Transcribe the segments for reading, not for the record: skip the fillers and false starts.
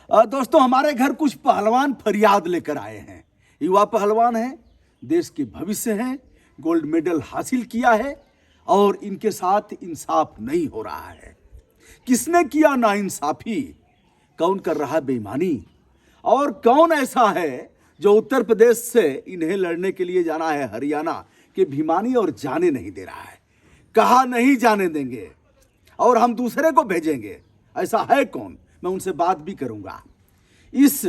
दोस्तों, हमारे घर कुछ पहलवान फरियाद लेकर आए हैं। युवा पहलवान हैं, देश के भविष्य हैं, गोल्ड मेडल हासिल किया है और इनके साथ इंसाफ नहीं हो रहा है। किसने किया नाइंसाफी, कौन कर रहा बेईमानी और कौन ऐसा है जो उत्तर प्रदेश से इन्हें लड़ने के लिए जाना है हरियाणा के भिवानी और जाने नहीं दे रहा है। कहा नहीं जाने देंगे और हम दूसरे को भेजेंगे, ऐसा है कौन? मैं उनसे बात भी करूंगा। इस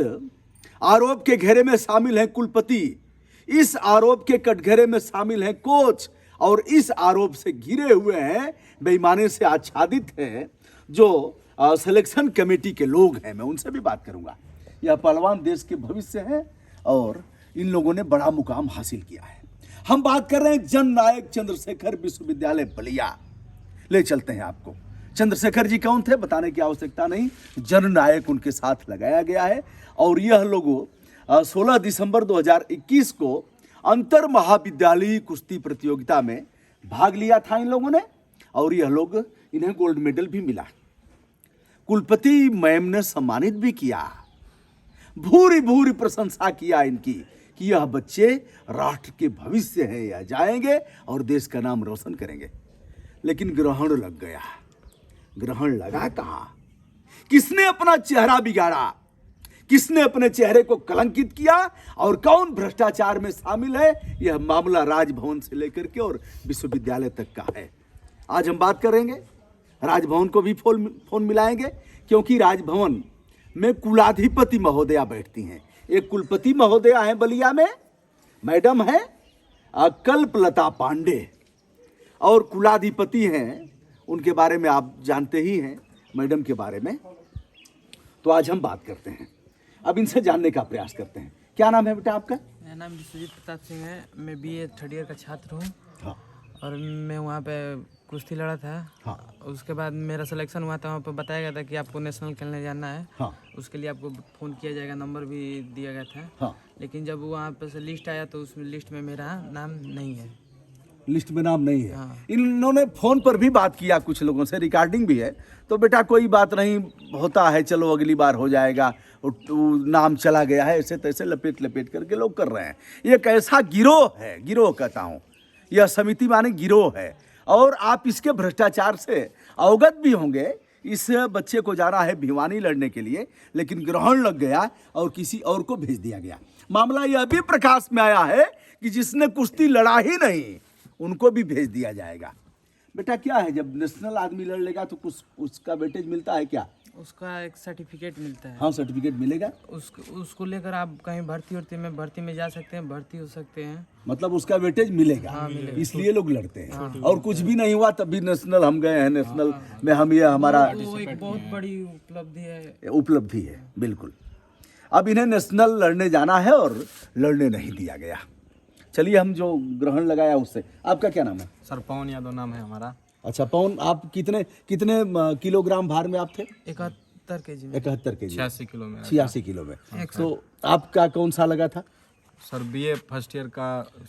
आरोप के घेरे में शामिल हैं कुलपति, इस आरोप के कटघरे में शामिल हैं कोच और इस आरोप से घिरे हुए हैं, बेईमानी से आच्छादित हैं जो सिलेक्शन कमेटी के लोग हैं। मैं उनसे भी बात करूंगा। यह पहलवान देश के भविष्य हैं और इन लोगों ने बड़ा मुकाम हासिल किया है। हम बात कर रहे हैं जननायक चंद्रशेखर विश्वविद्यालय बलिया। ले चलते हैं आपको। चंद्रशेखर जी कौन थे बताने की आवश्यकता नहीं, जननायक उनके साथ लगाया गया है। और यह लोगों 16 दिसंबर 2021 को अंतर महाविद्यालयी कुश्ती प्रतियोगिता में भाग लिया था इन लोगों ने और यह लोग, इन्हें गोल्ड मेडल भी मिला। कुलपति मैम ने सम्मानित भी किया, भूरी भूरी प्रशंसा किया इनकी कि यह बच्चे राष्ट्र के भविष्य हैं, यह जाएंगे और देश का नाम रोशन करेंगे। लेकिन ग्रहण लग गया। ग्रहण लगा कहां? किसने अपना चेहरा बिगाड़ा, किसने अपने चेहरे को कलंकित किया और कौन भ्रष्टाचार में शामिल है? यह मामला राजभवन से लेकर के और विश्वविद्यालय तक का है। आज हम बात करेंगे, राजभवन को भी फोन मिलाएंगे क्योंकि राजभवन में कुलाधिपति महोदया बैठती हैं। एक कुलपति महोदया है बलिया में, मैडम है कल्पलता पांडे और कुलाधिपति हैं, उनके बारे में आप जानते ही हैं, मैडम के बारे में। तो आज हम बात करते हैं, अब इनसे जानने का प्रयास करते हैं। क्या नाम है बेटा आपका? मेरा नाम विश्वजीत प्रताप सिंह है। मैं बीए थर्ड ईयर का छात्र हूँ। हाँ। और मैं वहाँ पे कुश्ती लड़ा था। हाँ। उसके बाद मेरा सिलेक्शन हुआ था, वहाँ पे बताया गया था कि आपको नेशनल खेलने जाना है। हाँ। उसके लिए आपको फ़ोन किया जाएगा, नंबर भी दिया गया था। हाँ। लेकिन जब वहाँ पे से लिस्ट आया तो उस लिस्ट में मेरा नाम नहीं है। लिस्ट में नाम नहीं है। हाँ। इन्होंने फोन पर भी बात किया कुछ लोगों से, रिकॉर्डिंग भी है। तो बेटा कोई बात नहीं, होता है, चलो अगली बार हो जाएगा। नाम चला गया है, ऐसे तैसे लपेट लपेट करके लोग कर रहे हैं। ये कैसा गिरोह है, गिरोह कहता हूँ, यह समिति माने गिरोह है। और आप इसके भ्रष्टाचार से अवगत भी होंगे। इस बच्चे को जाना है भिवानी लड़ने के लिए, लेकिन ग्रहण लग गया और किसी और को भेज दिया गया। मामला यह भी प्रकाश में आया है कि जिसने कुश्ती लड़ा ही नहीं उनको भी भेज दिया जाएगा। बेटा क्या है, जब नेशनल आदमी लड़ लेगा तो कुछ उसका वेटेज मिलता है क्या? उसका एक सर्टिफिकेट मिलता है। हाँ, सर्टिफिकेट मिलेगा। उसको लेकर आप कहीं भर्ती में जा सकते हैं, भर्ती हो सकते हैं। मतलब उसका वेटेज मिलेगा। हाँ, मिलेगा। इसलिए लोग लड़ते हैं। और कुछ भी नहीं हुआ तब भी नेशनल हम गए हैं, नेशनल में हम, ये हमारा वो एक बहुत बड़ी उपलब्धि है। बिल्कुल। अब इन्हें नेशनल लड़ने जाना है और लड़ने नहीं दिया गया। चलिए, हम जो ग्रहण लगाया उससे। आपका क्या नाम है? सर पवन यादव नाम है हमारा। अच्छा पवन, आप कितने किलोग्राम भार में आप थे? 71 केजी में। 71 केजी। 86 किलो में। 86 किलो में। तो आपका कौन सा लगा था? सर बीए फर्स्ट ईयर का।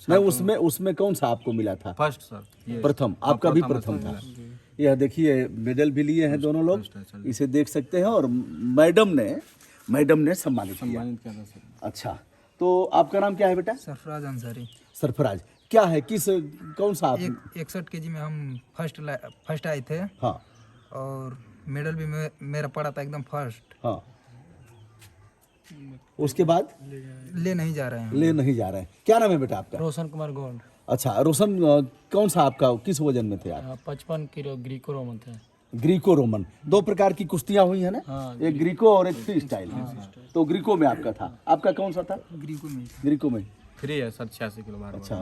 नहीं, उसमें कौन सा आपको मिला था? First sir. प्रथम। आपका भी प्रथम था। यह देखिए, मेडल भी लिए हैं दोनों लोग, इसे देख सकते हैं। और मैडम ने सम्मानित किया था सर। अच्छा, तो आपका नाम क्या है बेटा? सरफराज अंसारी। सरफराज, क्या है, कौन सा आप? 61 केजी में हम फर्स्ट आए थे। हाँ। और मेडल भी मेरा पड़ा था एकदम फर्स्ट। हाँ। उसके बाद ले नहीं जा रहे हैं। क्या नाम है बेटा आपका? रोशन कुमार गोंड। अच्छा रोशन, कौन सा आपका, किस वजन में थे आप? 55 किलो ग्रीको रोमन थे। ग्रीको रोमन, दो प्रकार की कुश्तियां हुई है ना? हाँ, एक ग्रीको और एक फ्री स्टाइल। तो ग्रीको में आपका था। आपका कौन सा था? ग्रीको में। फ्री है सर, 86 किलो भार। अच्छा,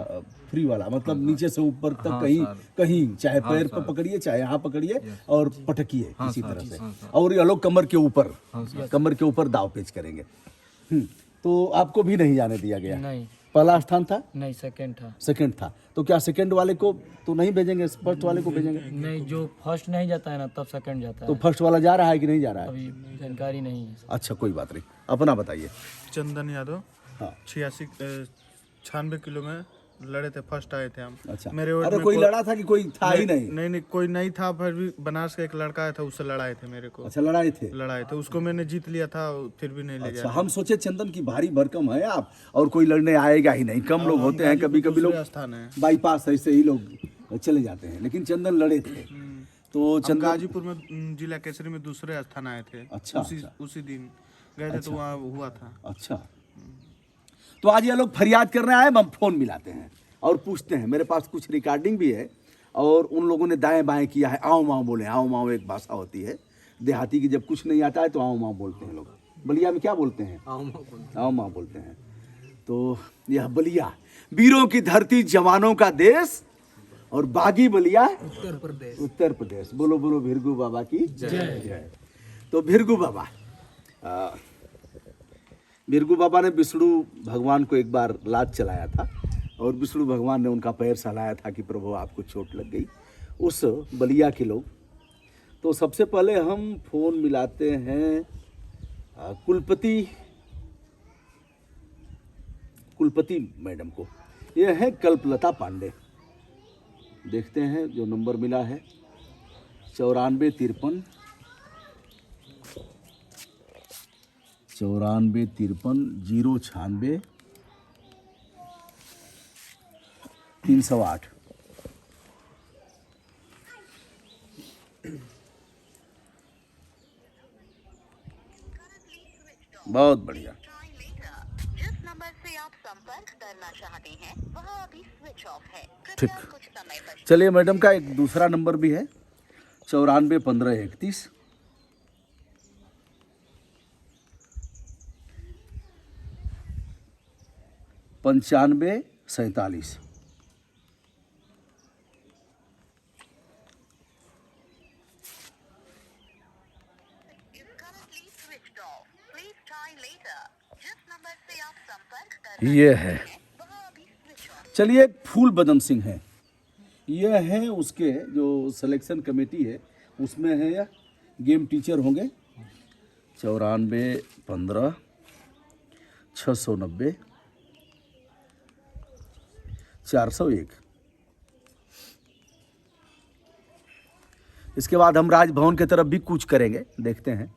फ्री वाला मतलब नीचे से ऊपर तक कहीं चाहे पैर पर पकड़िए, चाहे यहाँ पकड़िए और पटकिए किसी तरह से। और ये लोग कमर के ऊपर दाव पेच करेंगे। तो आपको भी नहीं जाने दिया गया? नहीं। पहला स्थान था? नहीं, सेकंड था। तो क्या सेकंड वाले को तो नहीं भेजेंगे, फर्स्ट वाले को भेजेंगे? नहीं, जो फर्स्ट नहीं जाता है ना तब सेकंड जाता है। तो फर्स्ट वाला जा रहा है कि नहीं जा रहा है? अभी जानकारी नहीं है। अच्छा, कोई बात नहीं, अपना बताइए। चंदन यादव। हाँ। 96 किलो में लड़े थे, फर्स्ट आए थे हम। अच्छा, मेरे वार्ड अरे में कोई लड़ा था कि कोई था ही नहीं? नहीं, कोई नहीं था, फिर भी बनारस का एक लड़का आया था, उससे लड़ाए थे मेरे को। अच्छा, लड़ाई थे। लड़ाए थे, उसको मैंने जीत लिया था, फिर भी नहीं ले अच्छा, गया। हम सोचे चंदन की भारी भरकम है आप और कोई लड़ने आएगा ही नहीं, कम लोग होते हैं, कभी कभी लोग दूसरे स्थान है। बाईपास ऐसे ही लोग चले जाते हैं, लेकिन चंदन लड़े थे। तो हम चंदन गाजीपुर में जिला केसरी में दूसरे स्थान आए थे। अच्छा, उसी दिन गए थे, तो वहाँ हुआ था। अच्छा, तो आज ये लोग फरियाद करने आए, हम फोन मिलाते हैं और पूछते हैं। मेरे पास कुछ रिकॉर्डिंग भी है और उन लोगों ने दाएं बाएं किया है। आओ माओ बोले, आओ माओ एक भाषा होती है देहाती की, जब कुछ नहीं आता है तो आओ माओ बोलते हैं लोग। बलिया में क्या बोलते हैं? आओ माओ बोलते हैं। तो यह बलिया वीरों की धरती, जवानों का देश, और बागी बलिया उत्तर प्रदेश। बोलो बोलो भिरगू बाबा की जय। तो भिरगू बाबा, भिरगू बाबा ने विष्णु भगवान को एक बार लात चलाया था और विष्णु भगवान ने उनका पैर सहलाया था कि प्रभु आपको चोट लग गई। उस बलिया के लोग, तो सबसे पहले हम फोन मिलाते हैं कुलपति मैडम को। ये है कल्पलता पांडे। देखते हैं जो नंबर मिला है 9453 096 308। बहुत बढ़िया। जिस नंबर से आप संपर्क करना चाहते हैं वह अभी स्विच ऑफ है। ठीक, कृपया कुछ समय पर चलिए मैडम का एक दूसरा नंबर भी है 941531 9547। is currently switched off. Please try later. जिस नंबर से आप संपर्क करना ये है, चाहते हैं वह अभी स्विच ऑफ। चलिए फूल बदन सिंह है। यह है उसके जो सिलेक्शन कमेटी है उसमें है, या गेम टीचर होंगे। 9415 690 401। इसके बाद हम राजभवन की तरफ भी कूच करेंगे, देखते हैं।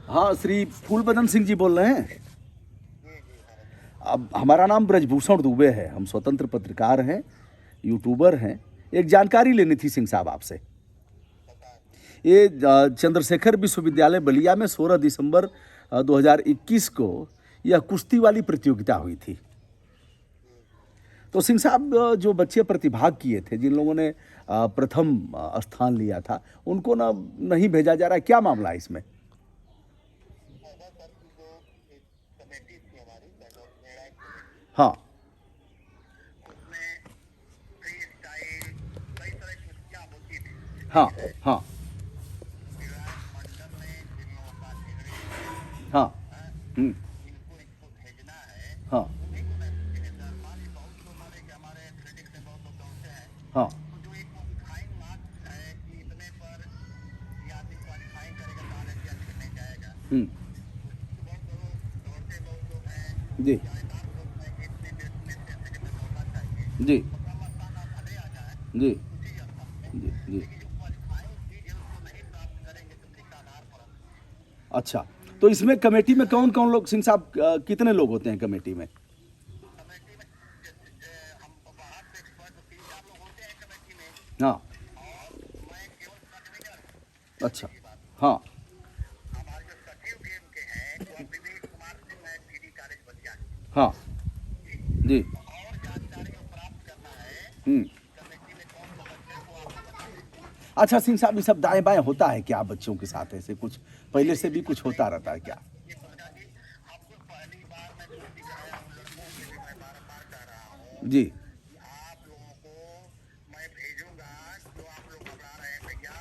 हाँ, श्री फूलबदन सिंह जी बोल रहे हैं। अब हमारा नाम ब्रजभूषण दुबे है, हम स्वतंत्र पत्रकार हैं, यूट्यूबर हैं। एक जानकारी लेनी थी सिंह साहब आपसे। ये चंद्रशेखर विश्वविद्यालय बलिया में 16 दिसंबर 2021 को यह कुश्ती वाली प्रतियोगिता हुई थी। तो सिंह साहब, जो बच्चे प्रतिभाग किए थे, जिन लोगों ने प्रथम स्थान लिया था, उनको ना नहीं भेजा जा रहा है, क्या मामला है इसमें? हाँ, हाँ, हाँ, हाँ, हाँ, हाँ, जी, जी, जी, जी, जी। अच्छा, तो इसमें कमेटी में कौन कौन लोग, सिंह साहब, कितने लोग होते हैं कमेटी में? हाँ, अच्छा, हाँ, हाँ, जी, अच्छा सिंह साहब, ये सब दाएं बाएं होता है क्या बच्चों के साथ? ऐसे कुछ पहले से भी कुछ होता रहता है क्या? जी, आप लोगों को मैं भेजूंगा, जो आप लोग घबरा रहे हैं भैया,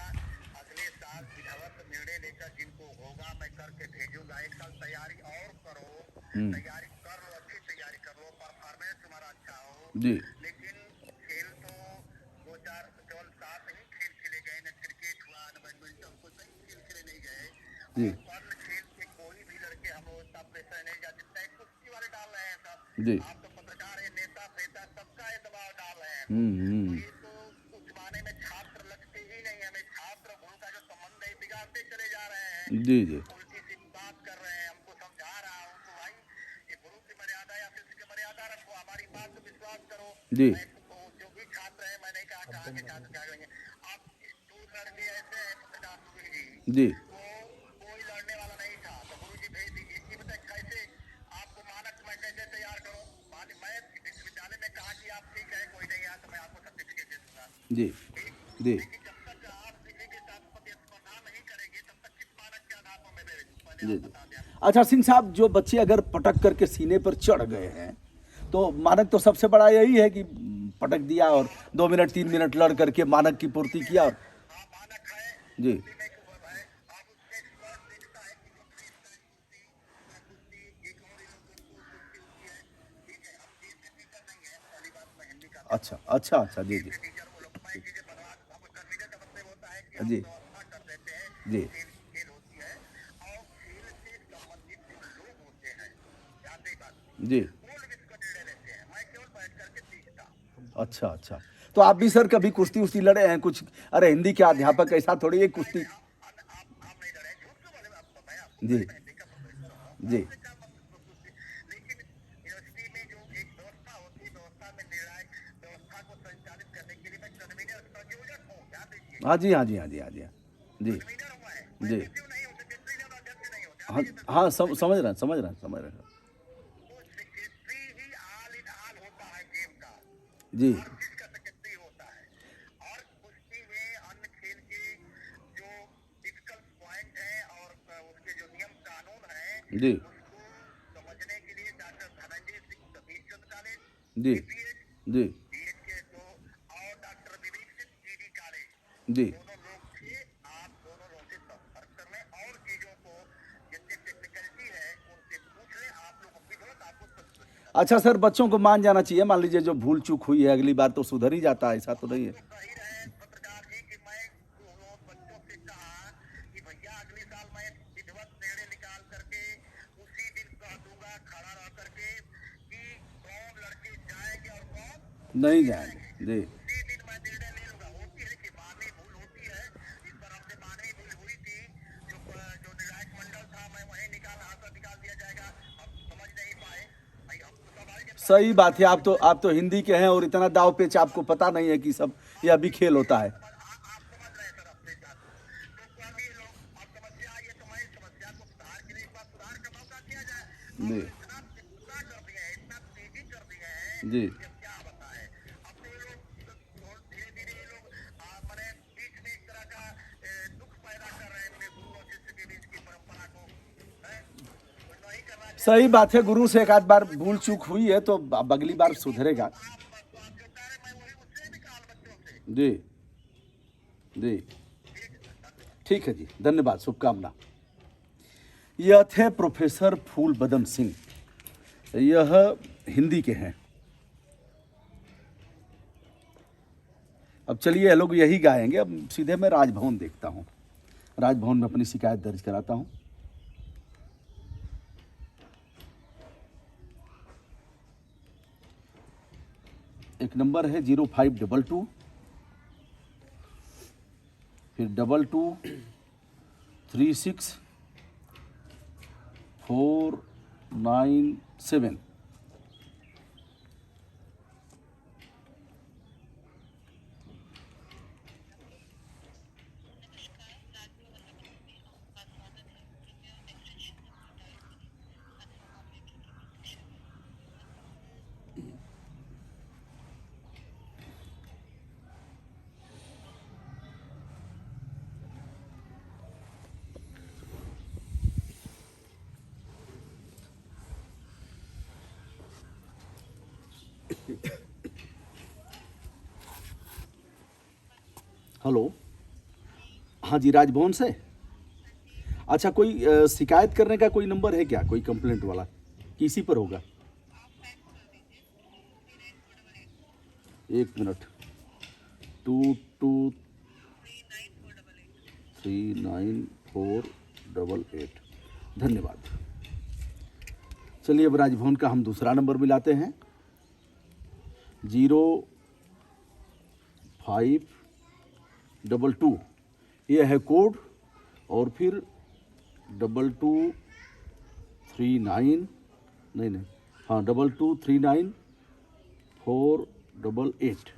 अगले साल विधिवत निर्णय लेकर जिनको होगा मैं करके भेजूंगा। एक साल तैयारी और करो, तैयारी कर लो, अच्छी तैयारी कर लो, जी लेकिन खेल तो दो चार केवल 7 ही खेल खेले गए, न क्रिकेट हुआ न बैडमिंटन, कोई कई खेल खेले नहीं गए। जी और अन्य खेल से कोई भी लड़के हम लोग इतना प्रेशर नहीं जा, जितना एक कुश्ती वाले डाल रहे हैं सब। जी आप तो पत्रकार है, नेता फेता सबका ये दबाव डाल रहे हैं। हम्म। ये तो उस जमाने में छात्र लगते ही नहीं, हमें छात्र गुरु का जो संबंध है बिगाड़ते चले जा रहे हैं। जी जी उल्टी सी बात कर रहे हैं, हमको समझा रहा हूँ तो भाई ये गुरु की मर्यादा या शिष्य की मर्यादा रखो, हमारी बात पे विश्वास करो। जी मैं तो जो भी छात्र है, मैंने कहा के छात्र क्या करेंगे। आप 2 लड़के ऐसे हैं पत्रकार सुबीर जी, जी वो कोई लड़ने वाला नहीं था, तो गुरु जी भेज दीजिए कि बताए कैसे आपको मानक मैं कैसे तैयार करूँ। मैं विश्वविद्यालय में कहा कि आप ठीक है कोई नहीं आया तो मैं आपको सर्टिफिकेट दे दूंगा। जी जी लेकिन जब तक आप किसी के साथ प्रतिस्पर्धा नहीं करेंगे तब तक किस मानक के आधार पर मैं पहले जी आप बता दें। अच्छा सिंह साहब, जो बच्चे अगर पटक करके सीने पर चढ़ गए हैं तो मानक तो सबसे बड़ा यही है कि पटक दिया और 2 मिनट 3 मिनट लड़ करके मानक की पूर्ति किया और हाँ मानक है, जी कुश्ती में एक वर्ग है, आप उससे एक्सपर्ट देखता है कि जो फ्रीस्टाइल कुश्ती एक और ये लोग जो कुश्ती होती है, ठीक है। अब ये टीचर नहीं है, पहली बात मैं हिंदी का अच्छा अच्छा अच्छा जी जी टीचर वो लोग मैं चीजें बनवा अब कन्वीनर का मतलब होता है कि हम जी व्यवस्था कर देते हैं, जी खेल होती है और खेल से संबंधित जो लोग होते हैं, जाते बात जी वो लोग इसका निर्णय लेते हैं, मैं केवल बैठ करके सीखता हूँ। अच्छा अच्छा। तो आप भी सर कभी कुश्ती उश्ती लड़े हैं कुछ? अरे हिंदी के अध्यापक ऐसा थोड़ी है कुश्ती। आप नहीं लड़े, झूठ क्यों बोले, आपको बताया आपको जी मैं हिंदी का प्रोफेसर हूँ, जी आपसे क्या मतलब कुश्ती। लेकिन यूनिवर्सिटी में जो एक व्यवस्था होती है, व्यवस्था में निर्णय व्यवस्था को संचालित करने के लिए मैं कन्वीनर संयोजक हूँ, ध्यान दीजिए। हाँ जी हाँ जी हाँ जी हाँ जी जी कन्वीनर हूँ मैं जी सचिव नहीं हूँ, सेक्रेटरी नहीं हूँ, अध्यक्ष नहीं हूँ, ध्यान हाँ दीजिए। हाँ समझ रहे हैं समझ रहे हैं समझ रहे हैं वो सेक्रेटरी ही आल इन आल होता है गेम का, जी हर चीज का सेक्रेटरी होता है। और कुश्ती में अन्य खेल के जो डिफिकल्ट पॉइंट है और उसके जो नियम कानून है, जी उसको समझने के लिए डॉक्टर धनंजय सिंह सतीश चंद्र कॉलेज जी जी बीएड के तो और doctor Vivek Singh GD college, जी दोनों लोग थे। आप दोनों लोग से संपर्क कर लें और चीजों को जितनी टेक्निकलिटी है उनसे पूछ लें, आप लोग अपनी जरूरत आपको सब अच्छा सर, बच्चों को मान जाना चाहिए। मान लीजिए जो भूल चूक हुई है अगली बार तो सुधर ही जाता है, ऐसा तो नहीं है। तो कही रहे पत्रकार जी कि मैं दोनों बच्चों से कहा कि भैया अगले साल मैं विधिवत निर्णय निकाल करके उसी दिन कह दूंगा खड़ा रह करके कि कौन लड़के जाएंगे और कौन नहीं जाएंगे जी उसी दिन मैं निर्णय ले लूंगा। होती है कि मानवीय भूल होती है, इस पर हमसे मानवीय भूल हुई थी, जो निर्णायक मंडल था मैं वहीं निकाल दिया जाएगा, हम समझ नहीं पाए भाई, हम तो सवाल के सही बात है। आप तो हिंदी के हैं और इतना दाव पेच आपको पता नहीं है कि सब यह भी खेल होता है। आप समझ रहे हैं सर अपने साथ, तो कभी लोग अब समस्या आई है तो मैं समस्या को सुधार के लिए एक बार सुधार का मौका दिया जाए। जी इतना चिंता कर दिया है, इतना तेजी कर दिया है जी कि अब क्या बताए। अब तो ये लोग धीरे धीरे ये लोग मैंने बीच में एक तरह का दुख पैदा कर रहे हैं अपने गुरु और शिष्य के बीच की परंपरा को, है तो नहीं करना चाहिए। सही बात है। गुरु से एक आध बार भूल चूक हुई है तो अब अगली बार सुधरेगा। आप जो कह रहे मैं वही उससे भी कहा बच्चों से। जी जी ठीक है जी, धन्यवाद, शुभकामना। यह थे प्रोफेसर फूल बदन सिंह, यह हिंदी के हैं। अब चलिए ये लोग यही गाएंगे। अब सीधे मैं राजभवन देखता हूँ, राजभवन में अपनी शिकायत दर्ज कराता हूँ। एक नंबर है 0522 फिर 2236 497। हेलो, हाँ जी, राजभवन से। अच्छा, कोई शिकायत करने का कोई नंबर है क्या, कोई कंप्लेंट वाला? किसी पर होगा? एक मिनट 223948 धन्यवाद। चलिए अब राजभवन का हम दूसरा नंबर मिलाते हैं 0522 ये है कोड और फिर 2239 नहीं हाँ 223948।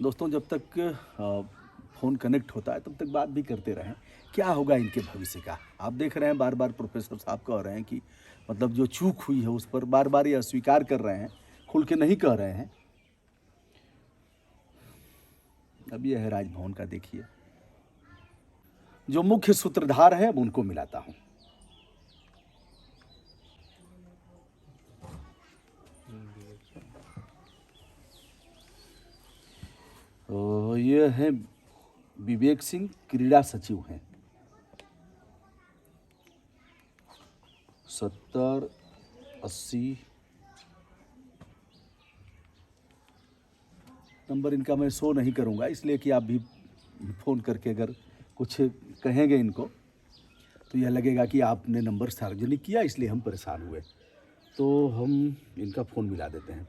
दोस्तों जब तक फ़ोन कनेक्ट होता है तब तक बात भी करते रहें, क्या होगा इनके भविष्य का। आप देख रहे हैं बार बार प्रोफेसर साहब कह रहे हैं कि मतलब जो चूक हुई है उस पर बार बार ये अस्वीकार कर रहे हैं, खुल के नहीं कह रहे हैं। अब ये है राजभवन का, देखिए जो मुख्य सूत्रधार है अब उनको मिलाता हूँ। तो ये है विवेक सिंह, क्रीड़ा सचिव हैं। 7080 नंबर इनका मैं शो नहीं करूंगा इसलिए कि आप भी फ़ोन करके अगर कुछ कहेंगे इनको तो यह लगेगा कि आपने नंबर सार्वजनिक किया इसलिए हम परेशान हुए। तो हम इनका फ़ोन मिला देते हैं।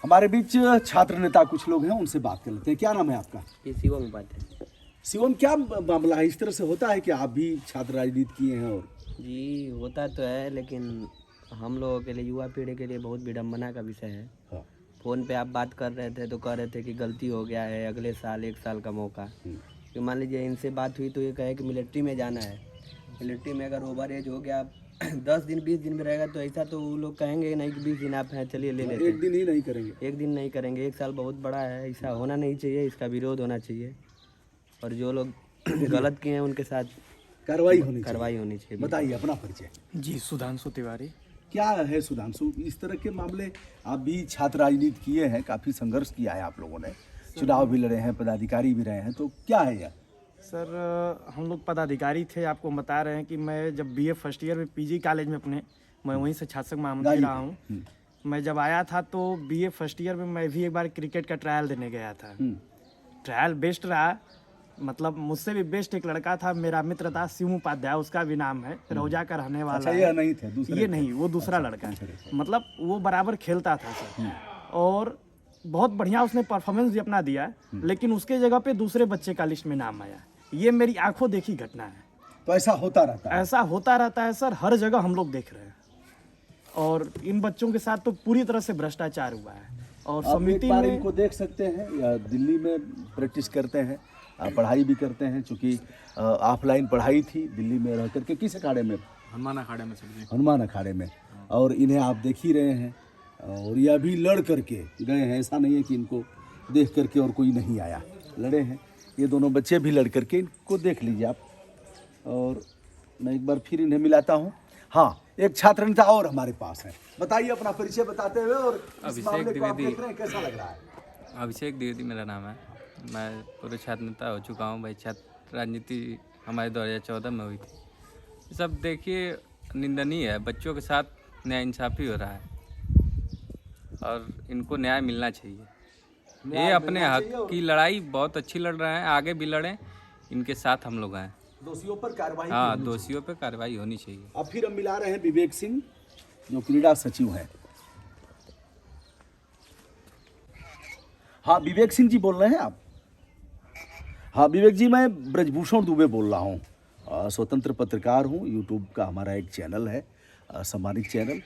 हमारे बीच छात्र नेता कुछ लोग हैं, उनसे बात कर लेते हैं। क्या नाम है आपका? ये शिवम उपाध्याय। शिवम, क्या मामला है? इस तरह से होता है कि आप भी छात्र राजनीति किए हैं? और जी होता तो है, लेकिन हम लोगों के लिए, युवा पीढ़ी के लिए बहुत विडम्बना का विषय है। हाँ। फ़ोन पे आप बात कर रहे थे तो कह रहे थे कि गलती हो गया है, अगले साल 1 साल का मौका। कि मान लीजिए इनसे बात हुई तो ये कहे कि मिलिट्री में जाना है। मिलिट्री में अगर ओवर एज हो गया 10 दिन 20 दिन में रहेगा तो ऐसा तो वो लोग कहेंगे नहीं कि 20 दिन आप हैं, चलिए ले लेते हैं। एक दिन ही नहीं करेंगे। एक दिन नहीं करेंगे, 1 साल बहुत बड़ा है। ऐसा होना नहीं चाहिए, इसका विरोध होना चाहिए और जो लोग गलत किए हैं उनके साथ कार्रवाई होनी चाहिए। बताइए अपना परिचय। जी, सुधांशु तिवारी। क्या है सुधांशु, इस तरह के मामले आप भी छात्र राजनीति किए हैं, काफ़ी संघर्ष किया है आप लोगों ने, चुनाव भी लड़े हैं, पदाधिकारी भी रहे हैं, तो क्या है यह? सर हम लोग पदाधिकारी थे। आपको बता रहे हैं कि मैं जब बीए फर्स्ट ईयर में पीजी कॉलेज में अपने, मैं वहीं से छात्र संघ महामंत्री रहा हूँ। मैं जब आया था तो बीए फर्स्ट ईयर में मैं भी एक बार क्रिकेट का ट्रायल देने गया था। ट्रायल बेस्ट रहा, मतलब मुझसे भी बेस्ट एक लड़का था, मेरा मित्र था शिव उपाध्याय, उसका भी नाम है, रौजा का रहने वाला। अच्छा, है। ये नहीं थे, दूसरे ये नहीं, वो दूसरा लड़का है। मतलब वो बराबर खेलता था सर, और बहुत बढ़िया उसने परफॉर्मेंस भी अपना दिया, लेकिन उसके जगह पे दूसरे बच्चे का लिस्ट में नाम आया। ये मेरी आंखों देखी घटना है। तो ऐसा होता रहता है? ऐसा होता रहता है सर, हर जगह हम लोग देख रहे हैं। और इन बच्चों के साथ तो पूरी तरह से भ्रष्टाचार हुआ है। और आप समिति एक बार में इनको देख सकते हैं, या दिल्ली में प्रैक्टिस करते हैं, पढ़ाई भी करते हैं, चूँकि ऑफलाइन पढ़ाई थी दिल्ली में रह करके। किस अखाड़े में? हनुमान अखाड़े में सर। हनुमान अखाड़े में। और इन्हें आप देख ही रहे हैं, और ये अभी लड़ करके गए हैं, ऐसा नहीं है कि इनको देख करके और कोई नहीं आया, लड़े हैं। ये दोनों बच्चे भी लड़ करके, इनको देख लीजिए आप। और मैं एक बार फिर इन्हें मिलाता हूँ। हाँ, एक छात्र नेता और हमारे पास है, बताइए अपना परिचय बताते हुए, और इस मामले को आप देख रहे हैं, कैसा लग रहा है? अभिषेक द्विवेदी मेरा नाम है। मैं पूर्व छात्र नेता हो चुका हूँ भाई। छात्र राजनीति हमारे 2014 में हुई थी। ये सब देखिए निंदनीय है, बच्चों के साथ न्याय इंसाफी हो रहा है और इनको न्याय मिलना चाहिए। ये अपने हक की लड़ाई बहुत अच्छी लड़ रहे हैं, आगे भी लड़ें, इनके साथ हम लोग हैं। दोषियों पर कार्रवाई। हाँ, दोषियों पर कार्रवाई होनी चाहिए। अब फिर हम मिला रहे हैं विवेक सिंह, जो क्रीड़ा सचिव हैं। हाँ, विवेक सिंह जी बोल रहे हैं आप? हाँ विवेक जी, मैं ब्रजभूषण दुबे बोल रहा हूँ, स्वतंत्र पत्रकार हूँ। यूट्यूब का हमारा एक चैनल है, सम्मानित चैनल।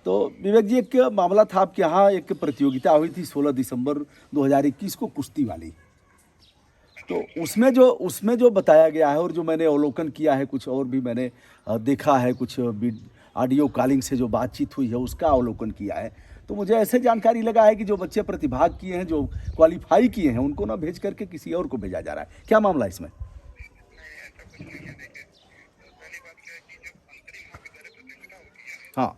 तो विवेक जी, एक मामला था आपके यहाँ, एक प्रतियोगिता हुई थी 16 दिसंबर 2021 को, कुश्ती वाली। तो उसमें जो बताया गया है और जो मैंने अवलोकन किया है, कुछ और भी मैंने देखा है, कुछ ऑडियो कॉलिंग से जो बातचीत हुई है उसका अवलोकन किया है, तो मुझे ऐसे जानकारी लगा है कि जो बच्चे प्रतिभाग किए हैं, जो क्वालिफाई किए हैं, उनको ना भेज करके किसी और को भेजा जा रहा है। क्या मामला है इसमें? हाँ।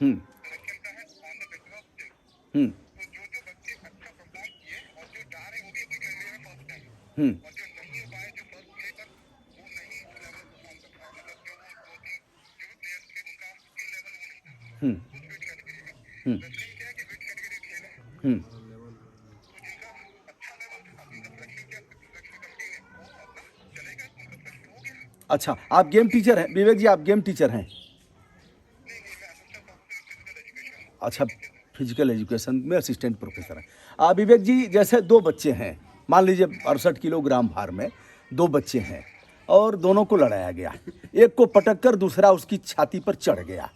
हम्म हम्म हम्म हम्म हम्म हम्म। अच्छा, आप गेम टीचर हैं विवेक जी? आप गेम टीचर हैं? अच्छा, फिजिकल एजुकेशन में असिस्टेंट प्रोफेसर हैं। विवेक जी, जैसे दो बच्चे हैं, मान लीजिए 68 किलोग्राम भार में दो बच्चे हैं और दोनों को लड़ाया गया, एक को पटक कर दूसरा उसकी छाती पर चढ़ गया,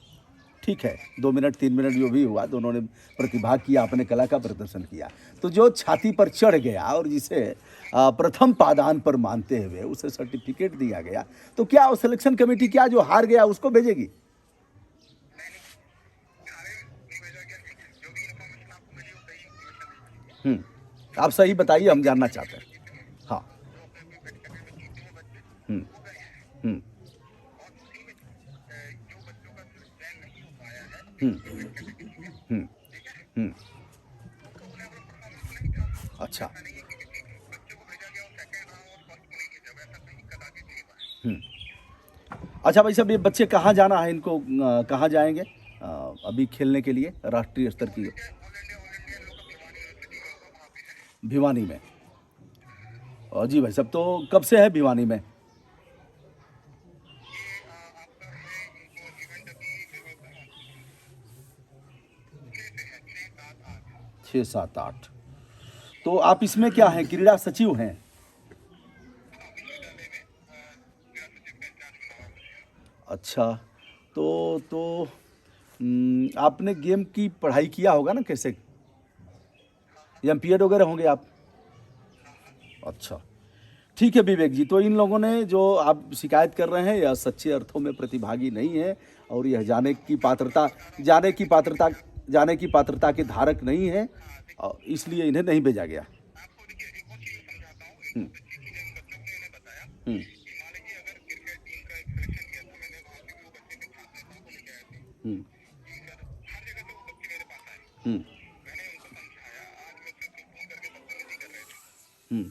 ठीक है, 2 मिनट 3 मिनट जो भी हुआ, दोनों ने प्रतिभाग किया, अपने कला का प्रदर्शन किया। तो जो छाती पर चढ़ गया और जिसे प्रथम पादान पर मानते हुए उसे सर्टिफिकेट दिया गया, तो क्या वो सिलेक्शन कमेटी क्या जो हार गया उसको भेजेगी? आप सही बताइए, हम जानना चाहते हैं। हाँ। हम्म हम्म हम्म हम्म हम्म। अच्छा। हम्म। अच्छा भाई साहब, ये बच्चे कहाँ जाना है इनको, कहाँ जाएंगे अभी खेलने के लिए राष्ट्रीय स्तर की? भिवानी में। जी भाई साहब, तो कब से है भिवानी में? छः सात आठ। तो आप इसमें क्या हैं, क्रीड़ा सचिव हैं? अच्छा, तो आपने गेम की पढ़ाई किया होगा ना, कैसे एमपीएड वगैरह होंगे आप? अच्छा, ठीक है विवेक जी, तो इन लोगों ने जो आप शिकायत कर रहे हैं यह सच्चे अर्थों में प्रतिभागी नहीं है और यह जाने की पात्रता के धारक नहीं है, और इसलिए इन्हें नहीं भेजा गया। हम्म हम्म हम्म हम्म हम्म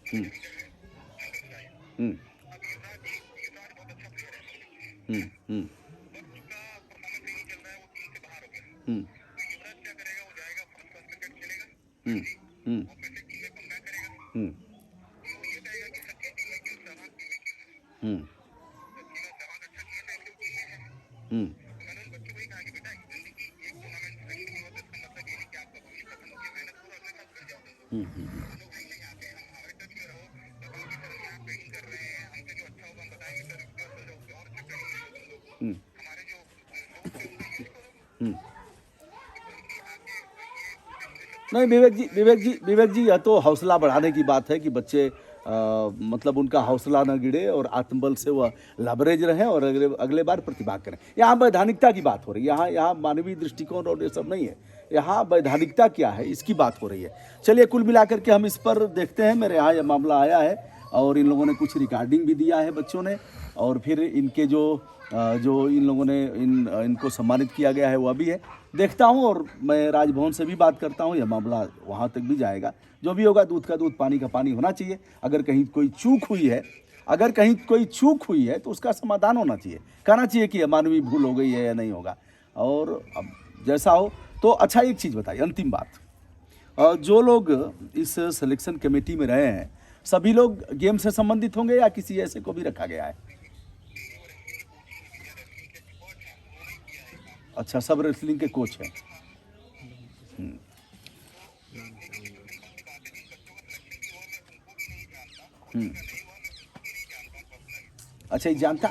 हम्म हम्म हम्म हम्म हम्म हम्म हम्म हम्म हम्म हम्म हम्म हम्म। नहीं विवेक जी, यह तो हौसला बढ़ाने की बात है कि बच्चे मतलब उनका हौसला न गिरे और आत्मबल से वह लबरेज रहें और अगले बार प्रतिभाग करें। यहाँ वैधानिकता की बात हो रही है, यहाँ मानवीय दृष्टिकोण और ये सब नहीं है, यहाँ वैधानिकता क्या है इसकी बात हो रही है। चलिए, कुल मिलाकर के हम इस पर देखते हैं। मेरे यहाँ यह मामला आया है और इन लोगों ने कुछ रिकॉर्डिंग भी दिया है बच्चों ने, और फिर इनके जो इन लोगों ने इनको सम्मानित किया गया है वह भी है। देखता हूँ और मैं राजभवन से भी बात करता हूँ, यह मामला वहाँ तक भी जाएगा। जो भी होगा, दूध का दूध पानी का पानी होना चाहिए। अगर कहीं कोई चूक हुई है तो उसका समाधान होना चाहिए, कहना चाहिए कि मानवीय भूल हो गई है या नहीं होगा। और अब जैसा हो तो अच्छा, एक चीज़ बताइए, अंतिम बात, जो लोग इस सिलेक्शन कमेटी में रहे हैं सभी लोग गेम से संबंधित होंगे या किसी ऐसे को भी रखा गया है? अच्छा, सब रेसलिंग के कोच हैं। अच्छा, ये जानता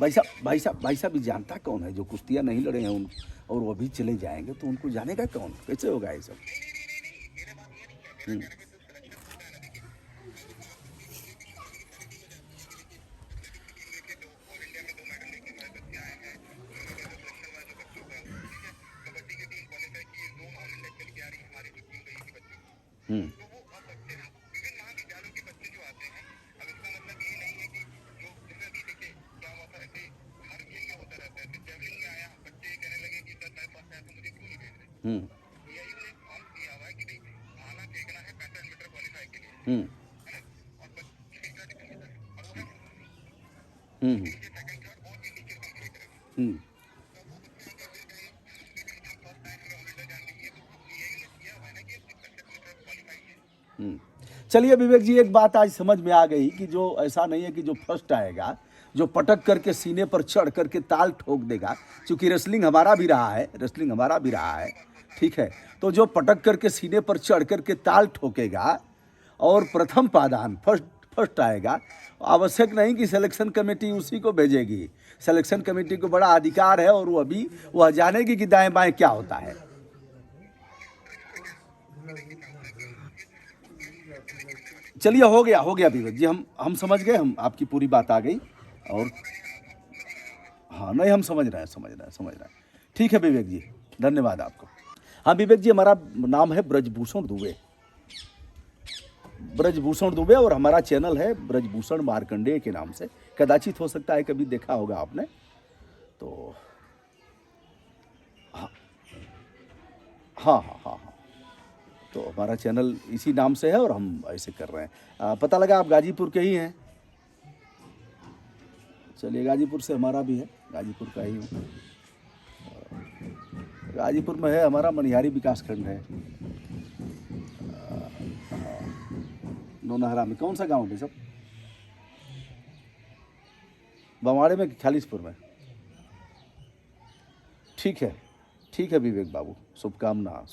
भाई साहब भी जानता कौन है जो कुश्तियाँ नहीं लड़े हैं उन, और वो अभी चले जाएंगे तो उनको जानेगा कौन, कैसे होगा ये सब? हम्म हम्म हम्म हम्म हम्म चलिए विवेक जी, एक बात आज समझ में आ गई कि जो ऐसा नहीं है कि जो फर्स्ट आएगा, जो पटक करके सीने पर चढ़ करके ताल ठोक देगा, क्योंकि रेसलिंग हमारा भी रहा है, ठीक है, तो जो पटक करके सीने पर चढ़ करके ताल ठोकेगा और प्रथम पादान फर्स्ट आएगा, आवश्यक नहीं कि सिलेक्शन कमेटी उसी को भेजेगी। सिलेक्शन कमेटी को बड़ा अधिकार है और वह जानेगी कि दाएं बाएं क्या होता है। चलिए, हो गया विवेक जी, हम समझ गए, हम आपकी पूरी बात आ गई। और हाँ, नहीं, हम समझ रहे हैं। ठीक है विवेक जी, धन्यवाद आपको। हाँ विवेक जी, हमारा नाम है ब्रजभूषण दुबे और हमारा चैनल है ब्रजभूषण मार्कंडेय के नाम से। कदाचित हो सकता है कभी देखा होगा आपने, तो हाँ, तो हमारा चैनल इसी नाम से है और हम ऐसे कर रहे हैं। पता लगा आप गाजीपुर के ही हैं। चलिए, गाजीपुर से हमारा भी है, गाजीपुर का ही हूँ। गाजीपुर में है हमारा मनिहारी विकास खंड है, नौनहरा में। कौन सा गांव है सब? बवाड़े में कि खालिसपुर में? ठीक है विवेक बाबू, शुभकामना।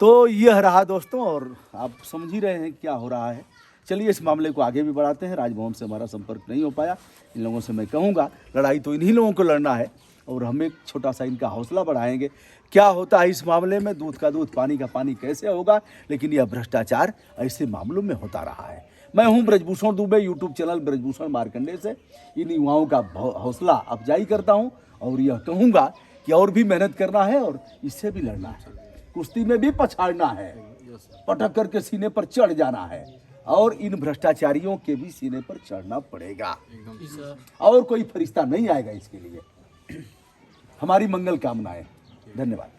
तो यह रहा दोस्तों, और आप समझ ही रहे हैं क्या हो रहा है। चलिए, इस मामले को आगे भी बढ़ाते हैं। राजभवन से हमारा संपर्क नहीं हो पाया। इन लोगों से मैं कहूँगा, लड़ाई तो इन्हीं लोगों को लड़ना है और हम एक छोटा सा इनका हौसला बढ़ाएंगे। क्या होता है इस मामले में, दूध का दूध पानी का पानी कैसे होगा, लेकिन यह भ्रष्टाचार ऐसे मामलों में होता रहा है। मैं हूं ब्रजभूषण दुबे, यूट्यूब चैनल ब्रजभूषण मार्कंडेय से इन युवाओं का हौसला अफजाई करता हूं और यह कहूँगा कि और भी मेहनत करना है और इससे भी लड़ना है। कुश्ती में भी पछाड़ना है, पटक करके सीने पर चढ़ जाना है और इन भ्रष्टाचारियों के भी सीने पर चढ़ना पड़ेगा और कोई फरिश्ता नहीं आएगा इसके लिए। हमारी मंगल कामनाएं। धन्यवाद।